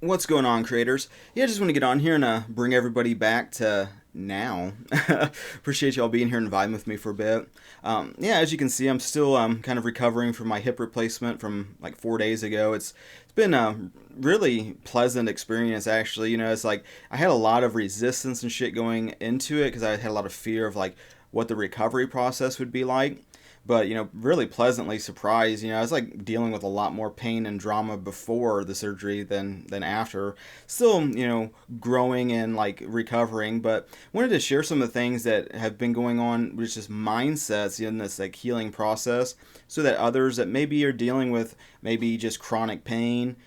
What's going on, creators? Yeah, I just want to get on here and bring everybody back to now. Appreciate y'all being here and vibing with me for a bit. Yeah, as you can see, I'm still kind of recovering from my hip replacement from like 4 days ago. It's been a really pleasant experience, actually. It's like I had a lot of resistance and shit going into it because I had a lot of fear of like what the recovery process would be like, but really pleasantly surprised. I was like dealing with a lot more pain and drama before the surgery than after. Still, growing and like recovering, but wanted to share some of the things that have been going on with just mindsets in this like healing process, so that others that maybe are dealing with maybe just chronic pain,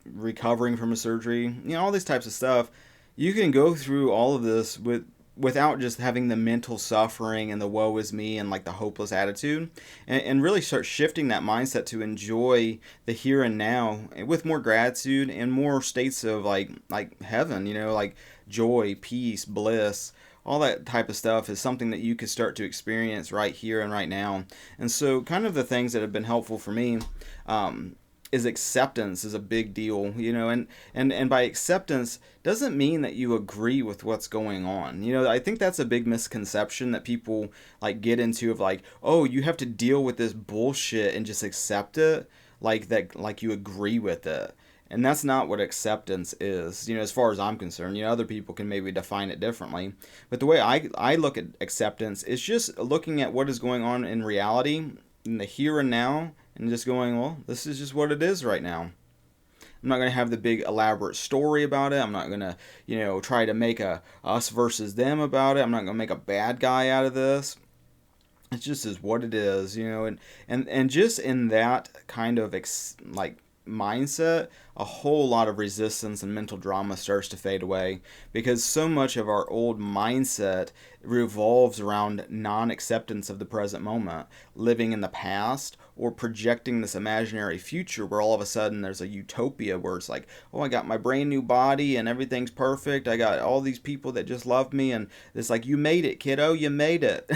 recovering from a surgery, all these types of stuff, you can go through all of this without just having the mental suffering and the woe is me and like the hopeless attitude, and really start shifting that mindset to enjoy the here and now with more gratitude and more states of like heaven, like joy, peace, bliss. All that type of stuff is something that you could start to experience right here and right now. And so kind of the things that have been helpful for me, is acceptance is a big deal, and by acceptance doesn't mean that you agree with what's going on. I think that's a big misconception that people like get into, of like, oh, you have to deal with this bullshit and just accept it, like that, like you agree with it. And that's not what acceptance is, as far as I'm concerned. Other people can maybe define it differently. But the way I look at acceptance is just looking at what is going on in reality, in the here and now, and just going, well, this is just what it is right now. I'm not going to have the big elaborate story about it. I'm not going to, try to make a us versus them about it. I'm not going to make a bad guy out of this. It just is what it is, and just in that kind of like mindset, a whole lot of resistance and mental drama starts to fade away, because so much of our old mindset revolves around non-acceptance of the present moment, living in the past, or projecting this imaginary future where all of a sudden there's a utopia where it's like, oh, I got my brand new body and everything's perfect, I got all these people that just love me, and it's like, you made it, kiddo, you made it.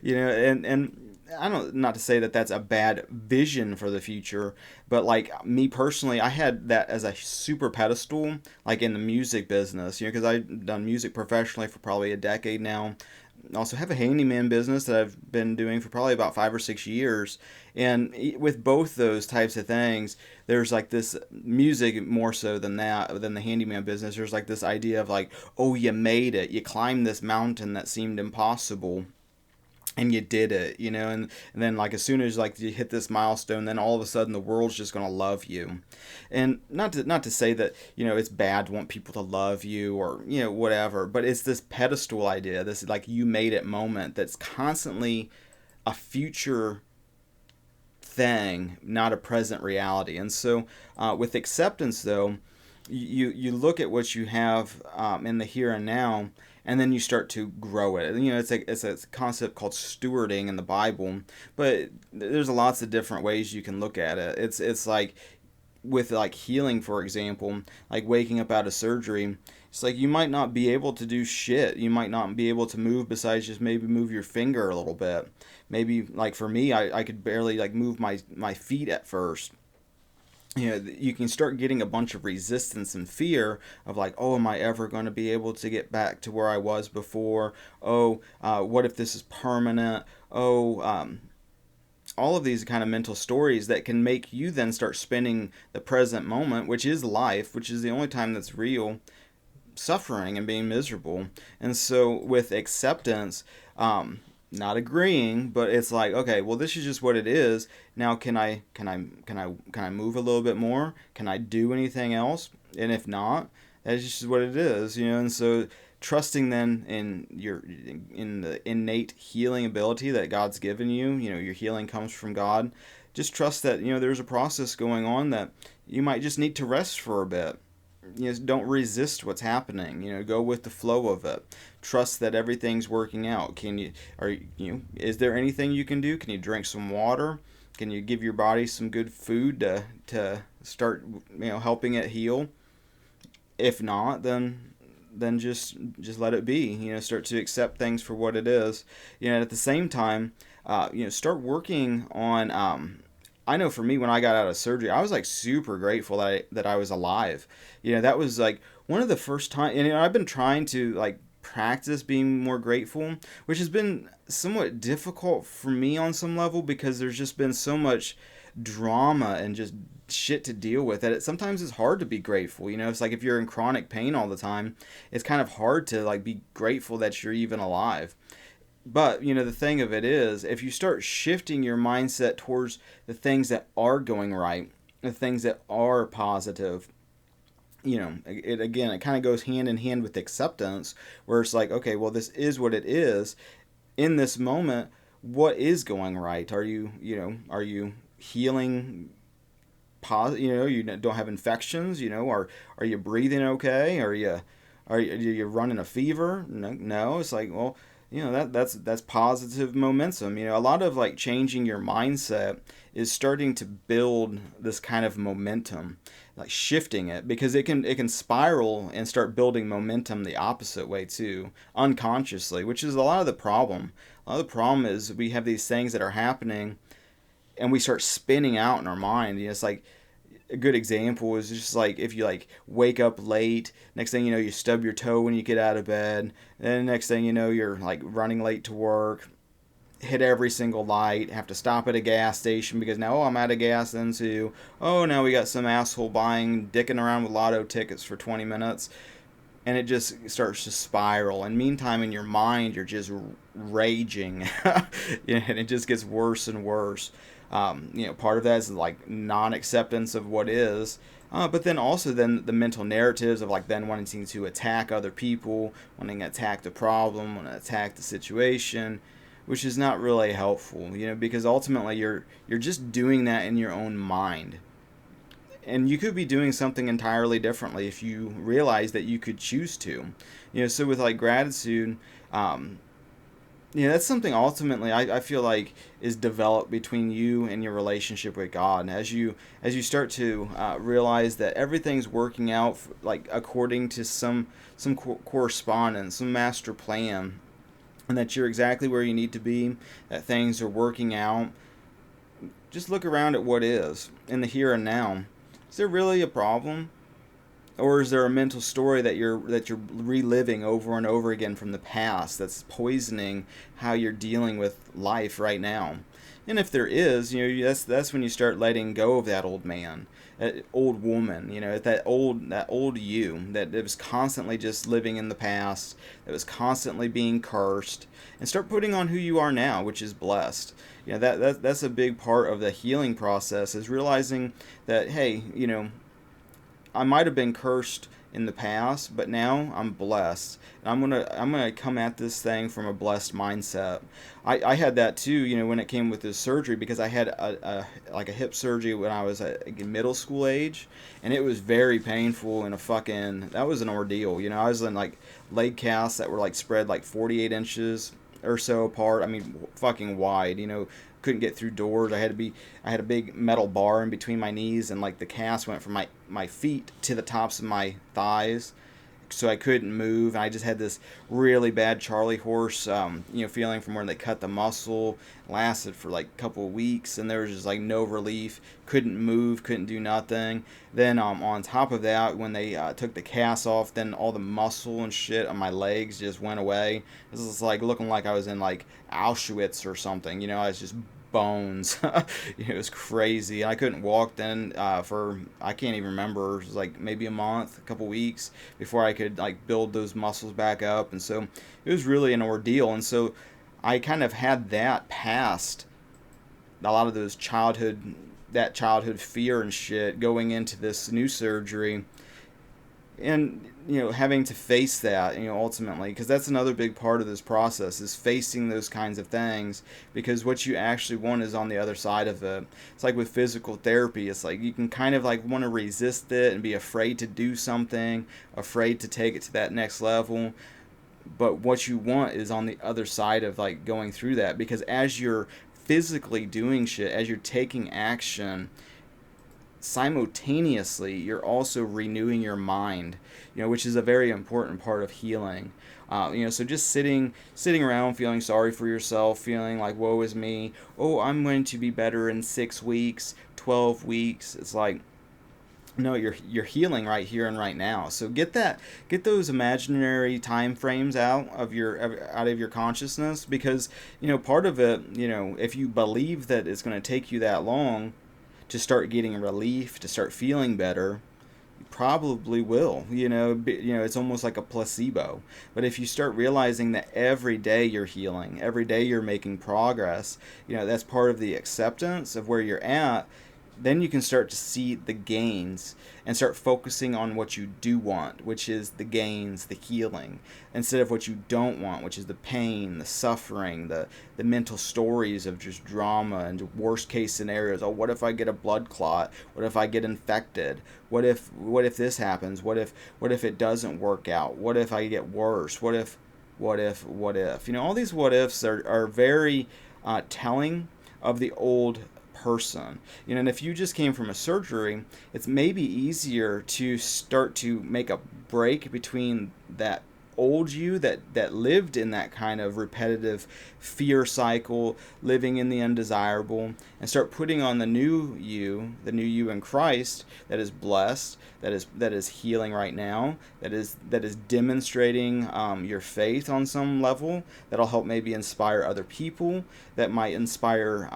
And I don't, not to say that that's a bad vision for the future, but like me personally, I had that as a super pedestal, like in the music business, because I've done music professionally for probably a decade now. I also have a handyman business that I've been doing for probably about 5 or 6 years. And with both those types of things, there's like this music more so than the handyman business. There's like this idea of like, oh, you made it. You climbed this mountain that seemed impossible, and you did it, and then like as soon as like you hit this milestone, then all of a sudden the world's just gonna love you. And not to say that it's bad to want people to love you, or whatever, but it's this pedestal idea, this like you made it moment, that's constantly a future thing, not a present reality. And so with acceptance, though, you look at what you have in the here and now, and then you start to grow it. It's a concept called stewarding in the Bible, but there's lots of different ways you can look at it. It's like with like healing, for example, like waking up out of surgery. It's like you might not be able to do shit. You might not be able to move besides just maybe move your finger a little bit. Maybe like for me, I could barely like move my feet at first. You can start getting a bunch of resistance and fear of like, oh, am I ever going to be able to get back to where I was before? Oh, what if this is permanent? Oh, all of these kind of mental stories that can make you then start spending the present moment, which is life, which is the only time that's real, suffering and being miserable. And so with acceptance, not agreeing, but it's like, okay, well, this is just what it is. Now, can I move a little bit more? Can I do anything else? And if not, that's just what it is, And so trusting then in the innate healing ability that God's given you. Your healing comes from God. Just trust that there's a process going on that you might just need to rest for a bit. Don't resist what's happening. Go with the flow of it. Trust that everything's working out. Is there anything you can do? Can you drink some water? Can you give your body some good food to start helping it heal? If not, then just let it be. Start to accept things for what it is. At the same time, start working on I know for me, when I got out of surgery, I was like super grateful that I was alive. That was like one of the first time, and I've been trying to like practice being more grateful, which has been somewhat difficult for me on some level because there's just been so much drama and just shit to deal with that sometimes it's hard to be grateful. It's like if you're in chronic pain all the time, it's kind of hard to like be grateful that you're even alive. But, the thing of it is, if you start shifting your mindset towards the things that are going right, the things that are positive, it kind of goes hand in hand with acceptance, where it's like, okay, well, this is what it is. In this moment, what is going right? Are you healing? You don't have infections. Are you breathing okay? Are you running a fever? No, no. It's like, well, that's positive momentum. A lot of like changing your mindset is starting to build this kind of momentum, like shifting it, because it can spiral and start building momentum the opposite way too, unconsciously, which is a lot of the problem. A lot of the problem is we have these things that are happening and we start spinning out in our mind. It's like a good example is just like if you like wake up late, next thing you know you stub your toe when you get out of bed, and next thing you know you're like running late to work, hit every single light, have to stop at a gas station because now, oh, I'm out of gas then too. Oh, now we got some asshole dicking around with lotto tickets for 20 minutes. And it just starts to spiral. And meantime, in your mind, you're just raging. And it just gets worse and worse. Part of that is like non-acceptance of what is. But then also then the mental narratives of like then wanting to attack other people, wanting to attack the problem, wanting to attack the situation, which is not really helpful, because ultimately you're just doing that in your own mind. And you could be doing something entirely differently if you realize that you could choose to. So with like gratitude, that's something ultimately I feel like is developed between you and your relationship with God. As you start to realize that everything's working out like according to some correspondence, some master plan, and that you're exactly where you need to be, that things are working out. Just look around at what is in the here and now. Is there really a problem? Or is there a mental story that you're reliving over and over again from the past that's poisoning how you're dealing with life right now? And if there is, that's when you start letting go of that old man, that old woman, that old you that was constantly just living in the past, that was constantly being cursed, and start putting on who you are now, which is blessed. That's a big part of the healing process, is realizing that, hey, I might have been cursed in the past, but now I'm blessed. And I'm gonna come at this thing from a blessed mindset. I had that too, when it came with this surgery, because I had a hip surgery when I was at middle school age, and it was very painful and that was an ordeal. I was in like leg casts that were like spread like 48 inches or so apart. I mean, fucking wide. Couldn't get through doors. I had a big metal bar in between my knees, and like the cast went from my feet to the tops of my thighs, so I couldn't move. And I just had this really bad Charlie horse, feeling from where they cut the muscle. Lasted for like a couple of weeks, and there was just like no relief. Couldn't move, couldn't do nothing. Then on top of that, when they took the cast off, then all the muscle and shit on my legs just went away. This was like looking like I was in like Auschwitz or something. I was just bones. It was crazy. I couldn't walk then for, I can't even remember, it was like maybe a month, a couple weeks before I could like build those muscles back up. And so it was really an ordeal. And so I kind of had that past a lot of that childhood fear and shit going into this new surgery, and having to face that, ultimately, because that's another big part of this process, is facing those kinds of things, because what you actually want is on the other side of it. It's like with physical therapy, it's like you can kind of like want to resist it and be afraid to do something, afraid to take it to that next level, but what you want is on the other side of like going through that, because as you're physically doing shit, as you're taking action, simultaneously you're also renewing your mind, which is a very important part of healing. So just sitting around feeling sorry for yourself, feeling like woe is me, oh, I'm going to be better in 6 weeks, 12 weeks. It's like, no, you're healing right here and right now. So get those imaginary time frames out of your consciousness, because part of it, if you believe that it's going to take you that long to start getting relief, to start feeling better, you probably will. It's almost like a placebo. But if you start realizing that every day you're healing, every day you're making progress, that's part of the acceptance of where you're at, then you can start to see the gains and start focusing on what you do want, which is the gains, the healing, instead of what you don't want, which is the pain, the suffering, the mental stories of just drama and worst case scenarios. Oh, what if I get a blood clot? What if I get infected? What if this happens? What if it doesn't work out? What if I get worse? What if? All these what ifs are very telling of the old person. And if you just came from a surgery, it's maybe easier to start to make a break between that old you that lived in that kind of repetitive fear cycle, living in the undesirable, and start putting on the new you in Christ, that is blessed, that is healing right now, that is demonstrating your faith on some level, that'll help maybe inspire other people, that might inspire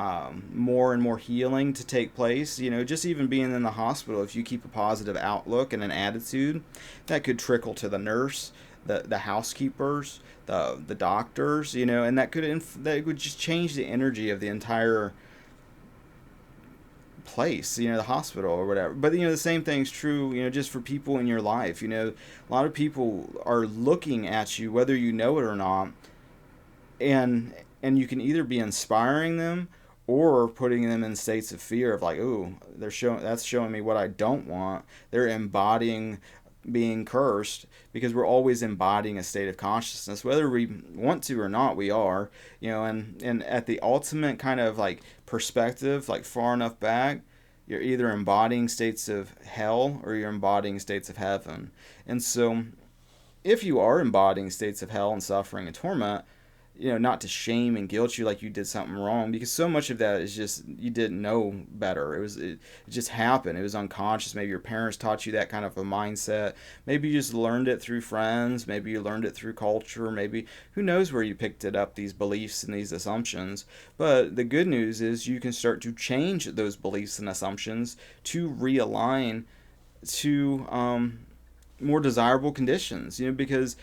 more and more healing to take place. Just even being in the hospital, if you keep a positive outlook and an attitude, that could trickle to the nurse, the housekeepers, the doctors, and that would just change the energy of the entire place, the hospital or whatever. But the same thing's true, just for people in your life. A lot of people are looking at you, whether you know it or not, and you can either be inspiring them or putting them in states of fear of like, ooh, that's showing me what I don't want. They're embodying being cursed, because we're always embodying a state of consciousness, whether we want to or not. We are, and at the ultimate kind of like perspective, like far enough back, you're either embodying states of hell or you're embodying states of heaven. And so if you are embodying states of hell and suffering and torment, not to shame and guilt you like you did something wrong, because so much of that is just you didn't know better. It just happened. It was unconscious. Maybe your parents taught you that kind of a mindset. Maybe you just learned it through friends. Maybe you learned it through culture. Maybe who knows where you picked it up, these beliefs and these assumptions. But the good news is you can start to change those beliefs and assumptions to realign to more desirable conditions. Because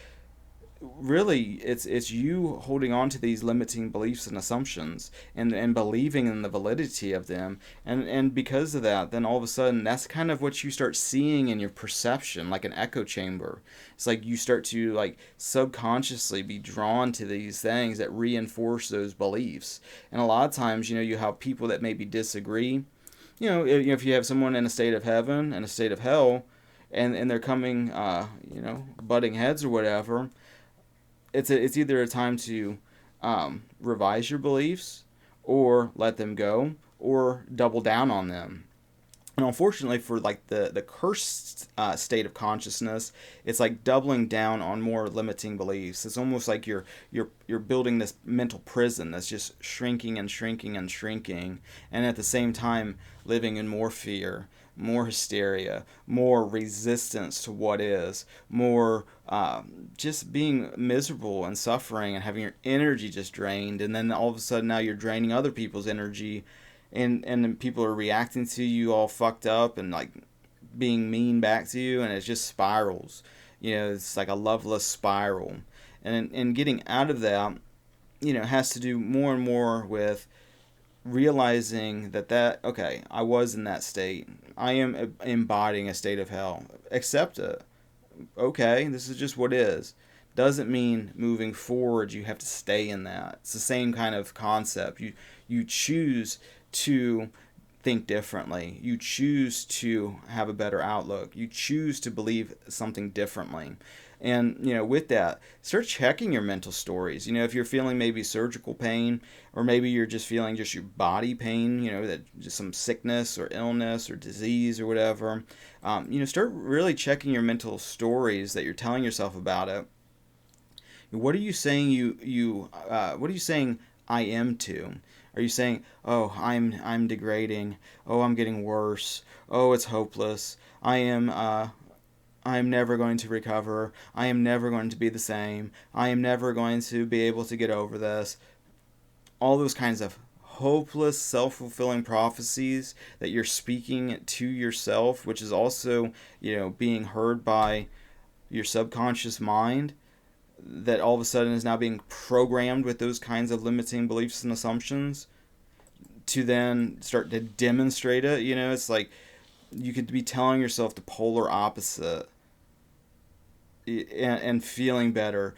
really it's you holding on to these limiting beliefs and assumptions, and believing in the validity of them, and because of that, then all of a sudden that's kind of what you start seeing in your perception, like an echo chamber. It's like you start to like subconsciously be drawn to these things that reinforce those beliefs. And a lot of times, you have people that maybe disagree. If you have someone in a state of heaven and a state of hell, and they're coming butting heads or whatever, it's either a time to revise your beliefs, or let them go, or double down on them. And unfortunately, for like the cursed state of consciousness, it's like doubling down on more limiting beliefs. It's almost like you're building this mental prison that's just shrinking and shrinking and shrinking, and at the same time living in more fear, more hysteria, more resistance to what is, more just being miserable and suffering and having your energy just drained. And then all of a sudden now you're draining other people's energy, and then people are reacting to you all fucked up and like being mean back to you, and it just spirals. It's like a loveless spiral. And getting out of that, has to do more and more with realizing that okay, I was in that state. I am embodying a state of hell. Accept it. Okay, this is just what is. Doesn't mean moving forward you have to stay in that. It's the same kind of concept. You choose to think differently. You choose to have a better outlook. You choose to believe something differently. And, with that, start checking your mental stories. If you're feeling maybe surgical pain, or maybe you're just feeling just your body pain, that just some sickness or illness or disease or whatever, start really checking your mental stories that you're telling yourself about it. What are you saying what are you saying I am to? Are you saying, "Oh, I'm degrading. Oh, I'm getting worse. Oh, it's hopeless. I am never going to recover. I am never going to be the same. I am never going to be able to get over this." All those kinds of hopeless, self-fulfilling prophecies that you're speaking to yourself, which is also, being heard by your subconscious mind, that all of a sudden is now being programmed with those kinds of limiting beliefs and assumptions to then start to demonstrate it. It's like you could be telling yourself the polar opposite, and feeling better,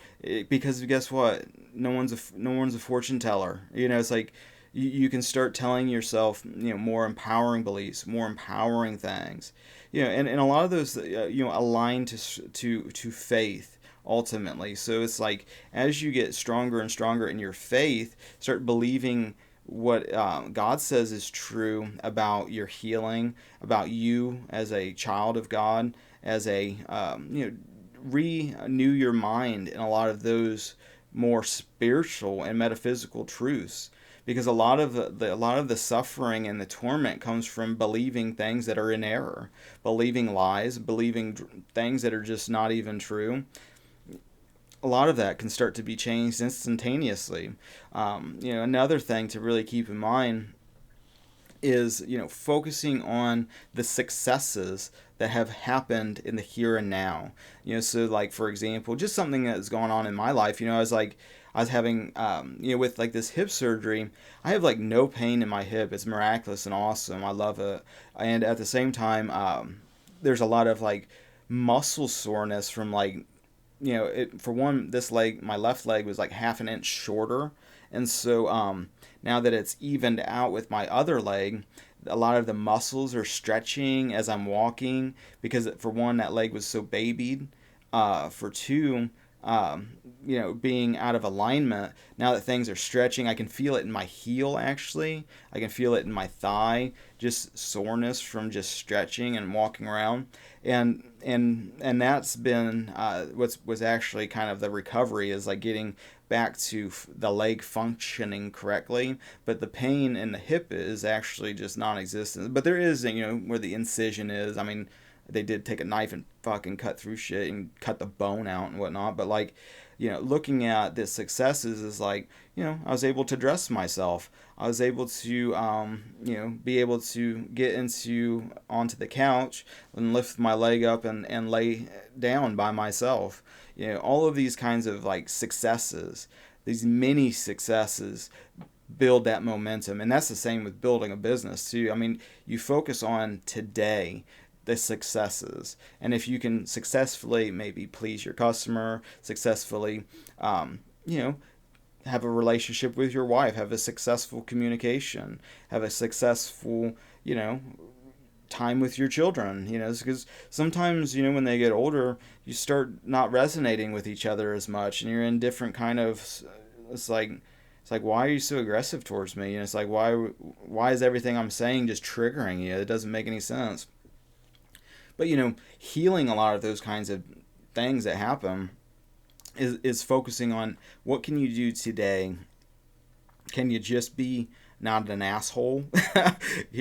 because guess what, no one's a fortune teller. It's like you can start telling yourself, more empowering beliefs, more empowering things, and a lot of those, align to faith ultimately. So it's like, as you get stronger and stronger in your faith, start believing what God says is true about your healing, about you as a child of God, as a renew your mind in a lot of those more spiritual and metaphysical truths, because a lot of the suffering and the torment comes from believing things that are in error, believing lies, believing things that are just not even true. A lot of that can start to be changed instantaneously. Another thing to really keep in mind is, focusing on the successes that have happened in the here and now. So like, for example, just something that's going on in my life. I was having, with like this hip surgery, I have like no pain in my hip. It's miraculous and awesome. I love it. And at the same time, there's a lot of like muscle soreness from like, for one, this leg, my left leg, was like half an inch shorter. And so, now that it's evened out with my other leg, a lot of the muscles are stretching as I'm walking, because for one, that leg was so babied. For two, being out of alignment, now that things are stretching, I can feel it in my heel, actually. I can feel it in my thigh, just soreness from just stretching and walking around. And that's been, what's was actually kind of the recovery, is like getting back to the leg functioning correctly. But the pain in the hip is actually just non-existent. But there is, where the incision is. I mean, they did take a knife and fucking cut through shit and cut the bone out and whatnot. But like, looking at the successes is like, I was able to dress myself. I was able to, be able to get onto the couch and lift my leg up and lay down by myself. All of these kinds of like successes, these mini successes, build that momentum. And that's the same with building a business too. I mean, you focus on today, the successes, and if you can successfully maybe please your customer, successfully, have a relationship with your wife, have a successful communication, have a successful, time with your children, because sometimes, when they get older, you start not resonating with each other as much, and you're in different kind of, it's like, why are you so aggressive towards me? It's like, why is everything I'm saying just triggering you? It doesn't make any sense. But, healing a lot of those kinds of things that happen is focusing on, what can you do today? Can you just be not an asshole?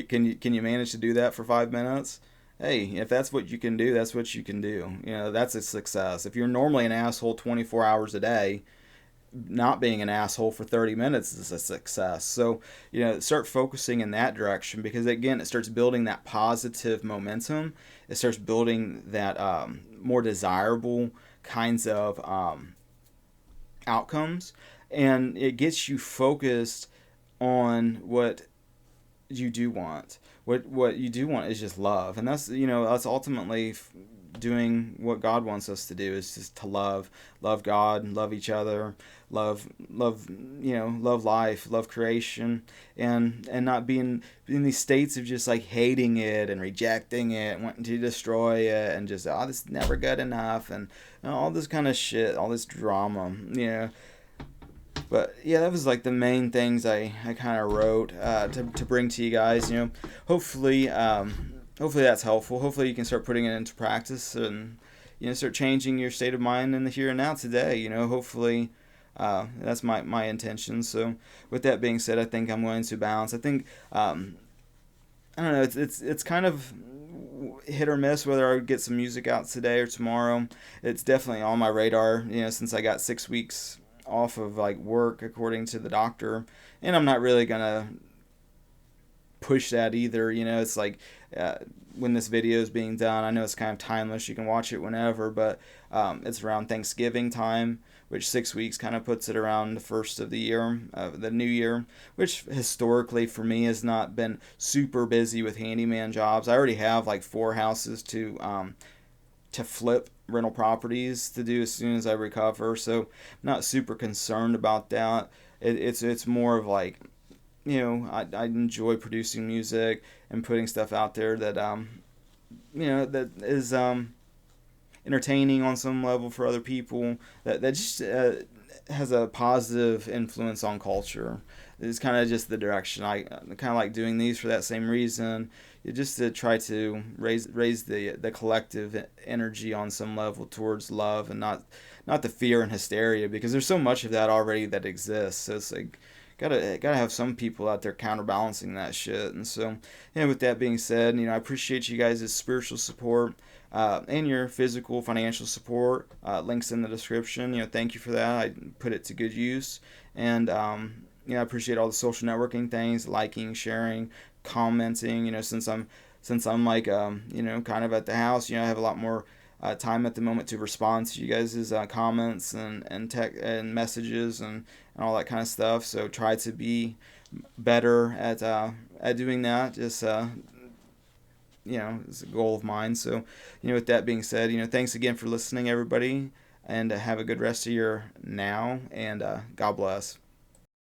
Can you manage to do that for 5 minutes? Hey, if that's what you can do, that's what you can do. That's a success. If you're normally an asshole 24 hours a day, not being an asshole for 30 minutes is a success. So, start focusing in that direction, because again, it starts building that positive momentum. It starts building that more desirable kinds of outcomes, and it gets you focused on what you do want. What you do want is just love, and that's ultimately doing what God wants us to do, is just to love God, love each other, love love life, love creation, and not being in these states of just like hating it and rejecting it, wanting to destroy it, and just, oh, this is never good enough, and all this kind of shit, all this drama, But yeah, that was like the main things I kind of wrote to bring to you guys. Hopefully hopefully that's helpful. Hopefully you can start putting it into practice, and start changing your state of mind in the here and now today. Hopefully that's my intention. So with that being said, I think I'm going to bounce. I think I don't know. It's kind of hit or miss whether I would get some music out today or tomorrow. It's definitely on my radar. Since I got 6 weeks off of like work according to the doctor, and I'm not really gonna push that either. It's like when this video is being done, I know it's kind of timeless. You can watch it whenever, but it's around Thanksgiving time, which 6 weeks kind of puts it around the first of the year, the new year, which historically for me has not been super busy with handyman jobs. I already have like 4 houses to flip, rental properties to do as soon as I recover, so I'm not super concerned about that. It's more of like, I enjoy producing music and putting stuff out there that that is entertaining on some level for other people, that just has a positive influence on culture. It's kind of just the direction I kind of like doing these for that same reason. Just to try to raise the collective energy on some level towards love, and not the fear and hysteria, because there's so much of that already that exists. So it's like gotta have some people out there counterbalancing that shit. And so, with that being said, I appreciate you guys' spiritual support and your physical, financial support. Links in the description. Thank you for that. I put it to good use. And I appreciate all the social networking things, liking, sharing, commenting. Since I'm like kind of at the house. I have a lot more time at the moment to respond to you guys' comments and tech and messages and all that kind of stuff. So try to be better at doing that. Just it's a goal of mine. So with that being said, thanks again for listening, everybody, and have a good rest of your now, and God bless.